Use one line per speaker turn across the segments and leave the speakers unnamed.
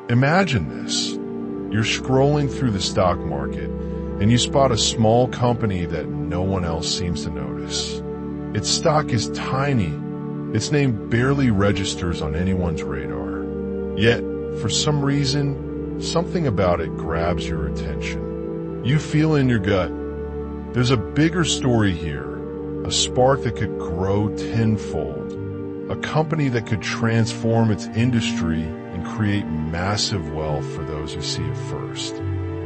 Imagine this. You're scrolling through the stock market and you spot a small company that no one else seems to notice. Its stock is tiny. Its name barely registers on anyone's radar. Yet, for some reason, something about it grabs your attention. You feel in your gut, there's a bigger story here, a spark that could grow tenfold, a company that could transform its industry and create massive wealth for those who see it first.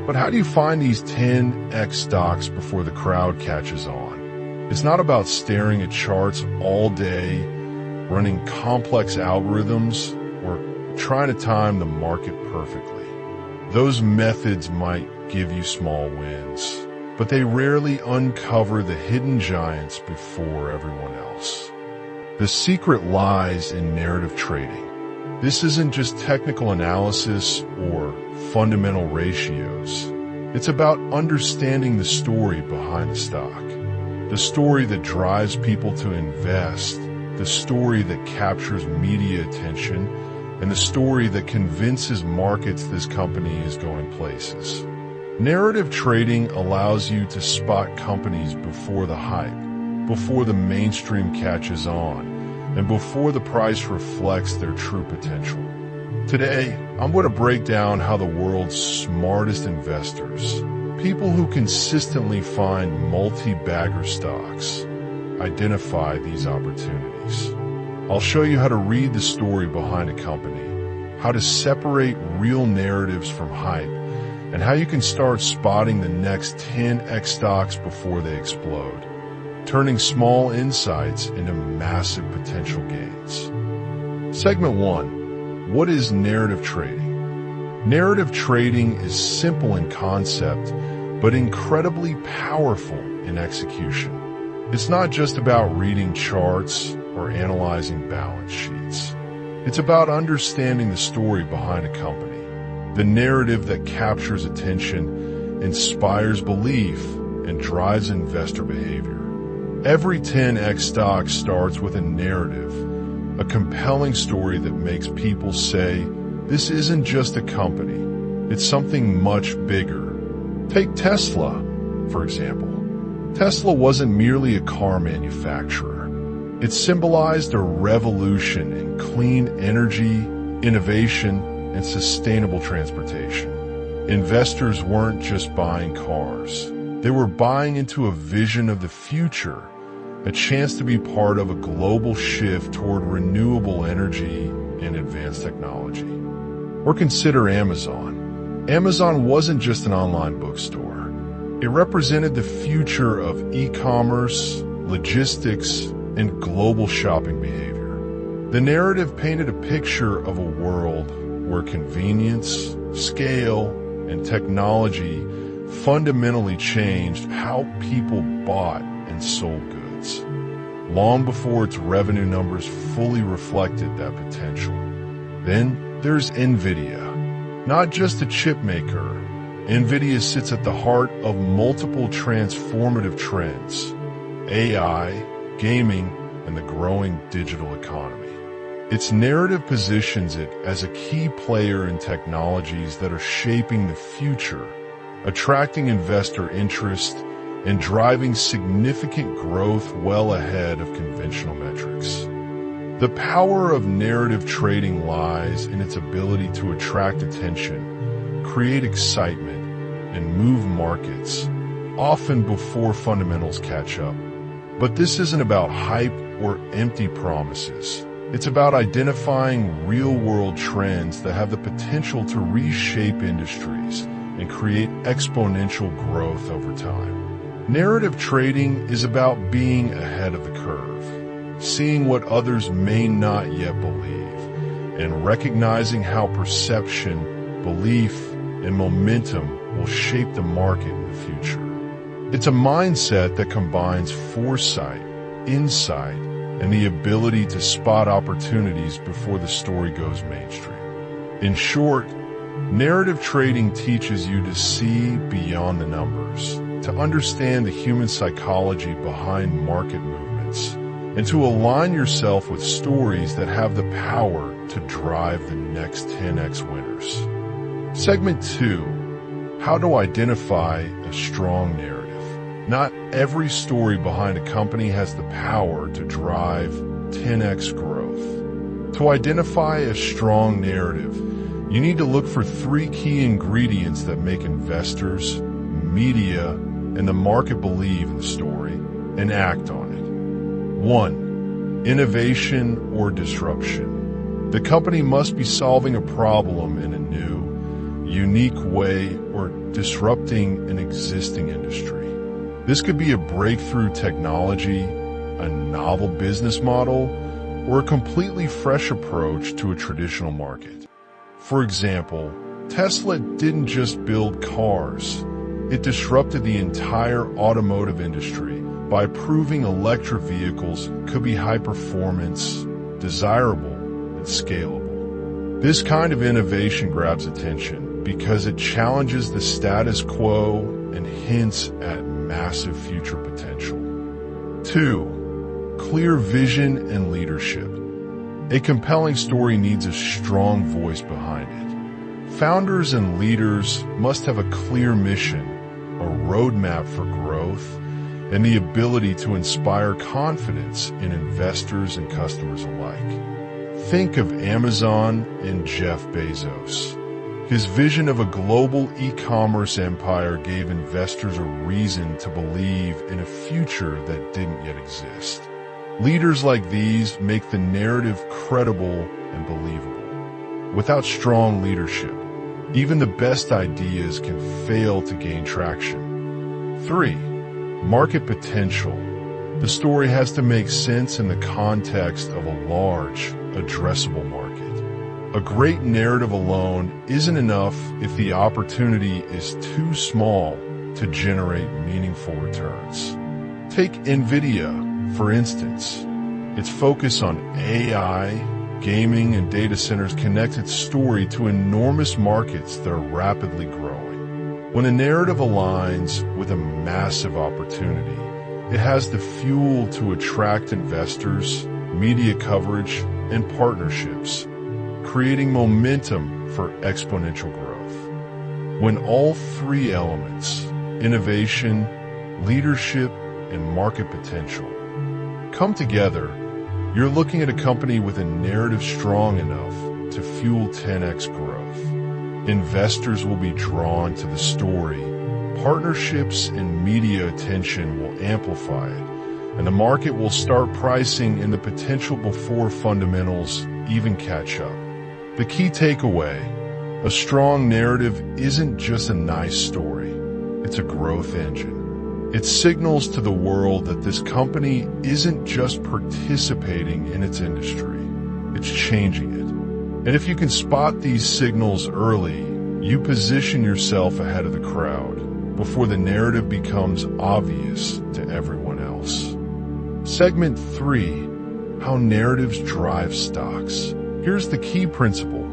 But how do you find these 10x stocks before the crowd catches on? It's not about staring at charts all day, running complex algorithms, or trying to time the market perfectly. Those methods might give you small wins, but they rarely uncover the hidden giants before everyone else. The secret lies in narrative trading. This isn't just technical analysis or fundamental ratios. It's about understanding the story behind the stock, the story that drives people to invest, the story that captures media attention, and the story that convinces markets this company is going places. Narrative trading allows you to spot companies before the hype, before the mainstream catches on, and before the price reflects their true potential. Today, I'm going to break down how the world's smartest investors, people who consistently find multi-bagger stocks, identify these opportunities. I'll show you how to read the story behind a company, how to separate real narratives from hype, and how you can start spotting the next 10x stocks before they explode, turning small insights into massive potential gains. Segment 1. What is narrative trading? Narrative trading is simple in concept, but incredibly powerful in execution. It's not just about reading charts or analyzing balance sheets. It's about understanding the story behind a company, the narrative that captures attention, inspires belief, and drives investor behavior. Every 10x stock starts with a narrative, a compelling story that makes people say, this isn't just a company, it's something much bigger. Take Tesla, for example. Tesla wasn't merely a car manufacturer. It symbolized a revolution in clean energy, innovation, and sustainable transportation. Investors weren't just buying cars. They were buying into a vision of the future, a chance to be part of a global shift toward renewable energy and advanced technology. Or consider Amazon. Amazon wasn't just an online bookstore. It represented the future of e-commerce, logistics, and global shopping behavior. The narrative painted a picture of a world where convenience, scale, and technology fundamentally changed how people bought and sold goods, long before its revenue numbers fully reflected that potential. Then there's NVIDIA. Not just a chip maker, NVIDIA sits at the heart of multiple transformative trends: AI, gaming, and the growing digital economy. Its narrative positions it as a key player in technologies that are shaping the future, attracting investor interest, and driving significant growth well ahead of conventional metrics. The power of narrative trading lies in its ability to attract attention, create excitement, and move markets, often before fundamentals catch up. But this isn't about hype or empty promises. It's about identifying real-world trends that have the potential to reshape industries and create exponential growth over time. Narrative trading is about being ahead of the curve, seeing what others may not yet believe, and recognizing how perception, belief, and momentum will shape the market in the future. It's a mindset that combines foresight, insight, and the ability to spot opportunities before the story goes mainstream. In short, narrative trading teaches you to see beyond the numbers, to understand the human psychology behind market movements, and to align yourself with stories that have the power to drive the next 10x winners. Segment 2, how to identify a strong narrative. Not every story behind a company has the power to drive 10x growth. To identify a strong narrative, you need to look for 3 key ingredients that make investors, media, and the market believe in the story and act on it. 1. Innovation or disruption. The company must be solving a problem in a new, unique way or disrupting an existing industry. This could be a breakthrough technology, a novel business model, or a completely fresh approach to a traditional market. For example, Tesla didn't just build cars. It disrupted the entire automotive industry by proving electric vehicles could be high-performance, desirable, and scalable. This kind of innovation grabs attention because it challenges the status quo and hints at massive future potential. 2. Clear vision and leadership. A compelling story needs a strong voice behind it. Founders and leaders must have a clear mission, a roadmap for growth, and the ability to inspire confidence in investors and customers alike. Think of Amazon and Jeff Bezos. His vision of a global e-commerce empire gave investors a reason to believe in a future that didn't yet exist. Leaders like these make the narrative credible and believable. Without strong leadership, even the best ideas can fail to gain traction. 3. Market potential. The story has to make sense in the context of a large, addressable market. A great narrative alone isn't enough if the opportunity is too small to generate meaningful returns. Take NVIDIA, for instance. Its focus on AI, gaming, and data centers connects its story to enormous markets that are rapidly growing. When a narrative aligns with a massive opportunity, it has the fuel to attract investors, media coverage, and partnerships, creating momentum for exponential growth. When all 3 elements, innovation, leadership, and market potential, come together, you're looking at a company with a narrative strong enough to fuel 10x growth. Investors will be drawn to the story, partnerships and media attention will amplify it, and the market will start pricing in the potential before fundamentals even catch up. The key takeaway, a strong narrative isn't just a nice story, it's a growth engine. It signals to the world that this company isn't just participating in its industry, it's changing it. And if you can spot these signals early, you position yourself ahead of the crowd before the narrative becomes obvious to everyone else. Segment 3, how narratives drive stocks. Here's the key principle.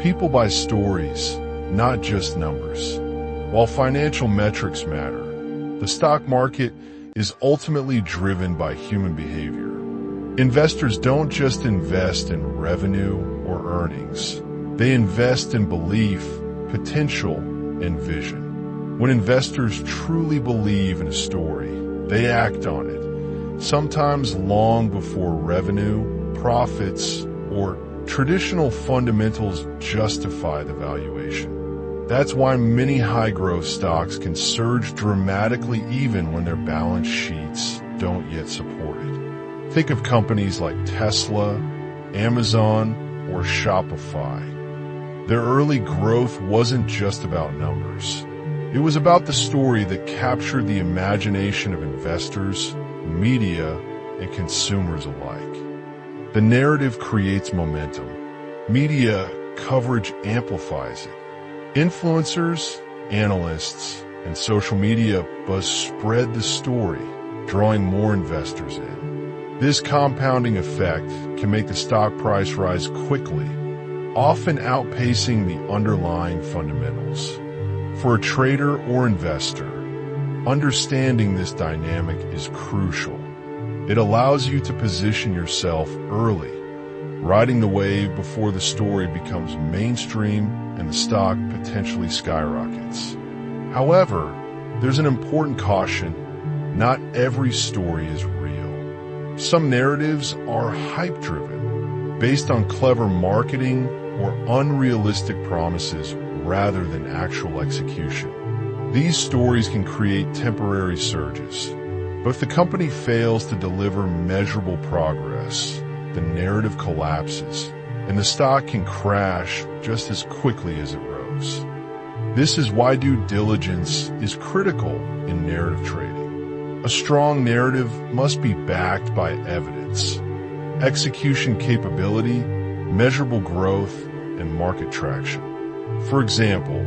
People buy stories, not just numbers. While financial metrics matter, the stock market is ultimately driven by human behavior. Investors don't just invest in revenue or earnings. They invest in belief, potential, and vision. When investors truly believe in a story, they act on it, sometimes long before revenue, profits, or traditional fundamentals justify the valuation. That's why many high-growth stocks can surge dramatically even when their balance sheets don't yet support it. Think of companies like Tesla, Amazon, or Shopify. Their early growth wasn't just about numbers. It was about the story that captured the imagination of investors, media, and consumers alike. The narrative creates momentum. Media coverage amplifies it. Influencers, analysts, and social media buzz spread the story, drawing more investors in. This compounding effect can make the stock price rise quickly, often outpacing the underlying fundamentals. For a trader or investor, understanding this dynamic is crucial. It allows you to position yourself early, riding the wave before the story becomes mainstream and the stock potentially skyrockets. However, there's an important caution. Not every story is real. Some narratives are hype-driven, based on clever marketing or unrealistic promises rather than actual execution. These stories can create temporary surges, but if the company fails to deliver measurable progress, the narrative collapses, and the stock can crash just as quickly as it rose. This is why due diligence is critical in narrative trading. A strong narrative must be backed by evidence, execution capability, measurable growth, and market traction. For example,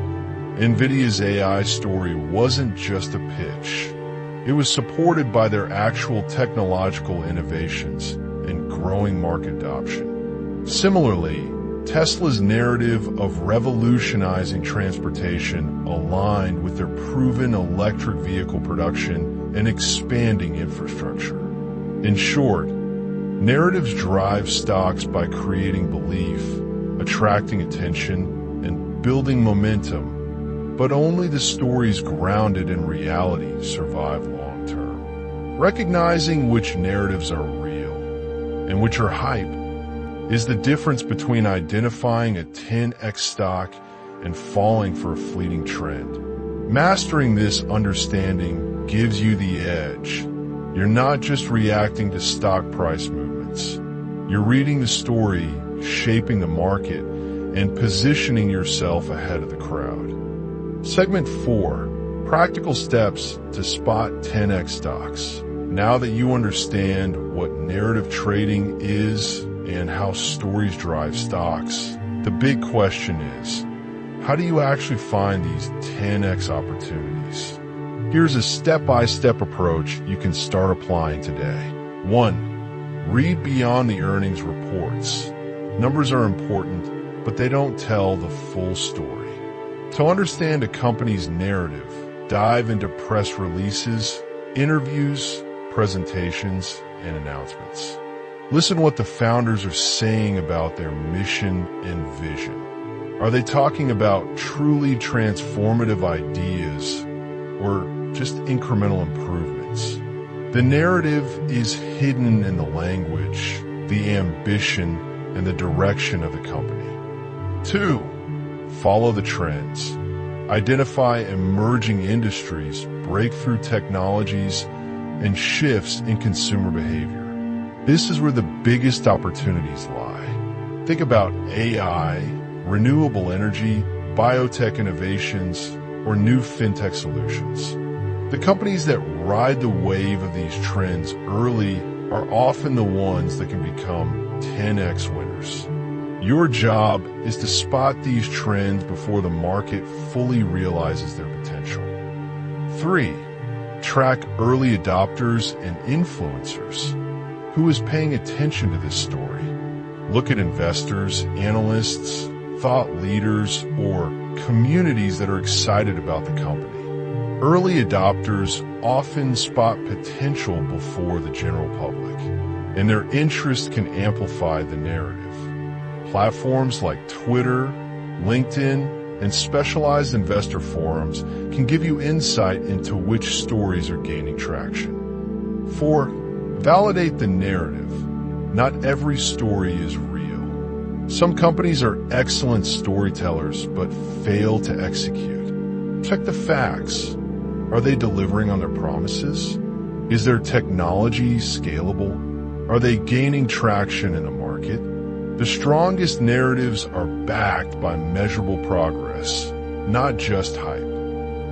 NVIDIA's AI story wasn't just a pitch. It was supported by their actual technological innovations and growing market adoption. Similarly, Tesla's narrative of revolutionizing transportation aligned with their proven electric vehicle production and expanding infrastructure. In short, narratives drive stocks by creating belief, attracting attention, and building momentum, but only the stories grounded in reality survive long term. Recognizing which narratives are real and which are hype is the difference between identifying a 10x stock and falling for a fleeting trend. Mastering this understanding gives you the edge. You're not just reacting to stock price movements. You're reading the story, shaping the market, and positioning yourself ahead of the crowd. Segment 4, Practical Steps to Spot 10x Stocks. Now that you understand what narrative trading is and how stories drive stocks, the big question is, how do you actually find these 10x opportunities? Here's a step-by-step approach you can start applying today. 1. Read beyond the earnings reports. Numbers are important, but they don't tell the full story. To understand a company's narrative, dive into press releases, interviews, presentations, and announcements. Listen to what the founders are saying about their mission and vision. Are they talking about truly transformative ideas or just incremental improvements? The narrative is hidden in the language, the ambition, and the direction of the company. 2. Follow the trends. Identify emerging industries, breakthrough technologies, and shifts in consumer behavior. This is where the biggest opportunities lie. Think about AI, renewable energy, biotech innovations, or new fintech solutions. The companies that ride the wave of these trends early are often the ones that can become 10x winners. Your job is to spot these trends before the market fully realizes their potential. 3. Track early adopters and influencers. Who is paying attention to this story? Look at investors, analysts, thought leaders, or communities that are excited about the company. Early adopters often spot potential before the general public, and their interest can amplify the narrative. Platforms like Twitter, LinkedIn, and specialized investor forums can give you insight into which stories are gaining traction. 4. Validate the narrative. Not every story is real. Some companies are excellent storytellers but fail to execute. Check the facts. Are they delivering on their promises? Is their technology scalable? Are they gaining traction in the market? The strongest narratives are backed by measurable progress, not just hype.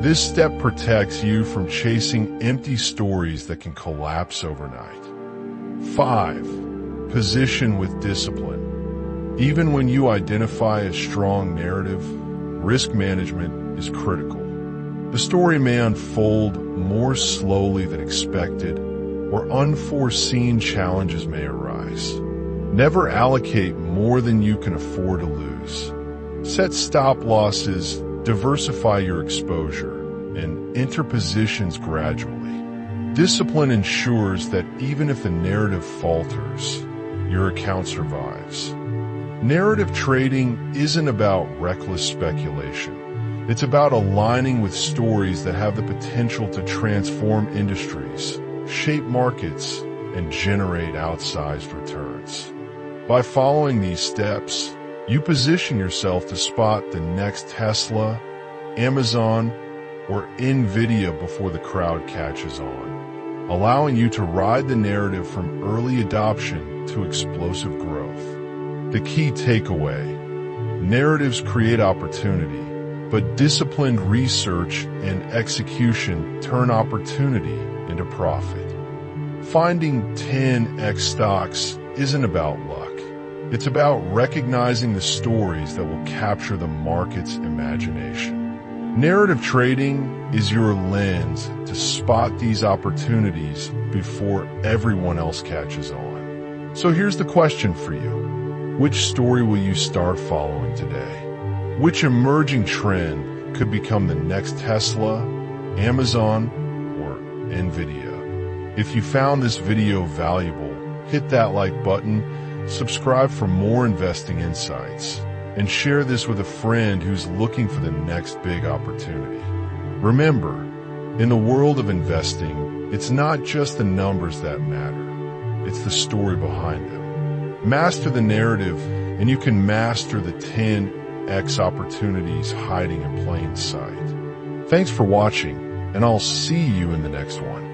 This step protects you from chasing empty stories that can collapse overnight. 5. Position with discipline. Even when you identify a strong narrative, risk management is critical. The story may unfold more slowly than expected, or unforeseen challenges may arise. Never allocate more than you can afford to lose. Set stop losses, diversify your exposure, and enter positions gradually. Discipline ensures that even if the narrative falters, your account survives. Narrative trading isn't about reckless speculation. It's about aligning with stories that have the potential to transform industries, shape markets, and generate outsized returns. By following these steps, you position yourself to spot the next Tesla, Amazon, or NVIDIA before the crowd catches on, allowing you to ride the narrative from early adoption to explosive growth. The key takeaway: narratives create opportunity, but disciplined research and execution turn opportunity into profit. Finding 10x stocks isn't about luck. It's about recognizing the stories that will capture the market's imagination. Narrative trading is your lens to spot these opportunities before everyone else catches on. So here's the question for you. Which story will you start following today? Which emerging trend could become the next Tesla, Amazon, or NVIDIA? If you found this video valuable, hit that like button, subscribe for more investing insights, and share this with a friend who's looking for the next big opportunity. Remember, in the world of investing, it's not just the numbers that matter, it's the story behind them. Master the narrative, and you can master the 10x opportunities hiding in plain sight. Thanks for watching, and I'll see you in the next one.